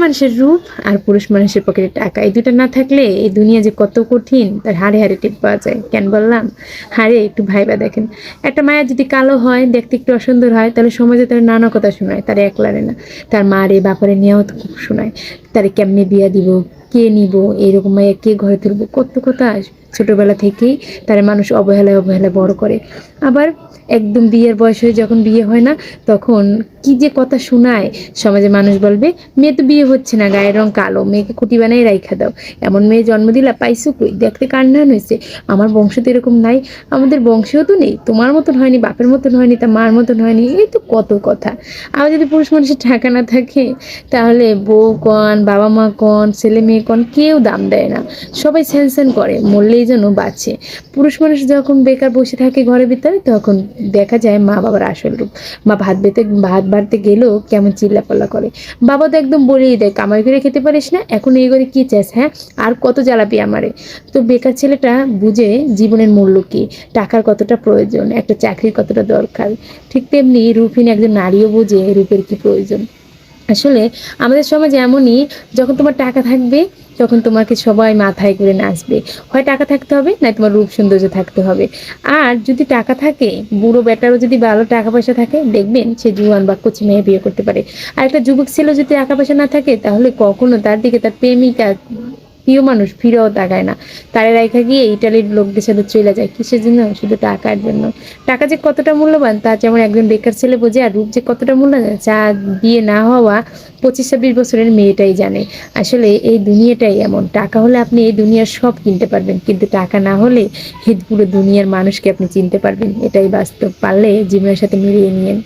মানুষের রূপ আর পুরুষ মানুষের পকেটে টাকা, এই দুটো না থাকলে এই দুনিয়া যে কত কঠিন তার হাড়ে হাড়ে টের পাওয়া যায়। কেন বললাম হাড়ে? একটু ভাইবা দেখেন, একটা মায়া যদি কালো হয়, দেখতে একটু অসুন্দর হয়, তাহলে সমাজে তার নানা কথা শোনায়, তার একলারে না, তার মারে বাপারে নিয়েও তো খুব শোনায়। তারে কেমনে বিয়া দিব, কে নিব, এরকম মায়া কে ঘরে তুলবো, কত কথা। ছোটবেলা থেকেই তার মানুষ অবহেলায় অবহেলায় বড় করে। আবার একদম বিয়ের বয়স হয়ে যখন বিয়ে হয় না, তখন কি যে কথা শোনায়। সমাজে মানুষ বলবে, মেয়ে তো বিয়ে হচ্ছে না, গায়ের রং কালো, মেয়েকে কুটি বানাই রাইখা দাও, এমন মেয়ে জন্ম দিলা, পাইছো কই, দেখতে কান্নান হয়েছে, আমার বংশ তো এরকম নাই, আমাদের বংশেও তো নেই, তোমার মতন হয়নি, বাপের মতন হয়নি, তা মার মতন হয়নি, এই তো কত কথা। আবার যদি পুরুষ মানুষের টাকা না থাকে, তাহলে বউ কন, বাবা মা কন, ছেলে মেয়ে কন, কেউ দাম দেয় না, সবাই স্যানস্যান করে, মরলেই যেন বাঁচে। পুরুষ মানুষ যখন বেকার বসে থাকে ঘরের ভিতরে, তখন দেখা যায় মা বাবার আসল রূপ। মা ভাত বাড়তে গেলেও কেমন চিল্লাপাল্লা করে, বাবা তো একদম বলেই দেয়, কামাই করে খেতে পারিস না, এখন এই করে কি চাস, হ্যাঁ আর কত জ্বালাবি আমারে। তো বেকার ছেলেটা বুঝে জীবনের মূল্য কি, টাকার কতটা প্রয়োজন, একটা চাকরির কতটা দরকার। ঠিক তেমনি রূপহীন একজন নারীও বুঝে রূপের কি প্রয়োজন। আসলে আমাদের সমাজে এমনই, যখন তোমার টাকা থাকবে তখন তোমাকে সবাই মাথায় করে নাচবে। হয় টাকা থাকতে হবে, না তোমার রূপ সৌন্দর্য থাকতে হবে। আর যদি টাকা থাকে, বুড়ো বেটারও যদি ভালো টাকা পয়সা থাকে, দেখবেন সে জুয়ান বা কচি মেয়ে বিয়ে করতে পারে। আর একটা যুবক ছেলে যদি টাকা পয়সা না থাকে, তাহলে কখনো তার দিকে তার প্রেমিকা, প্রিয় মানুষ ফিরেও তাকায় না, তারে রাইখা গিয়ে ইটালির লোকদের সাথে চলে যায়। কিসের জন্য? শুধু টাকার জন্য। টাকা যে কতটা মূল্যবান তা যেমন একজন বেকার ছেলে বোঝে, আর রূপ যে কতটা মূল্যবান যা বিয়ে না হওয়া 25-26 বছরের মেয়েটাই জানে। আসলে এই দুনিয়াটাই এমন, টাকা হলে আপনি এই দুনিয়ার সব কিনতে পারবেন, কিন্তু টাকা না হলে এই পুরো দুনিয়ার মানুষকে আপনি চিনতে পারবেন। এটাই বাস্তব, পারলে জীবনের সাথে মিলিয়ে নিয়েন।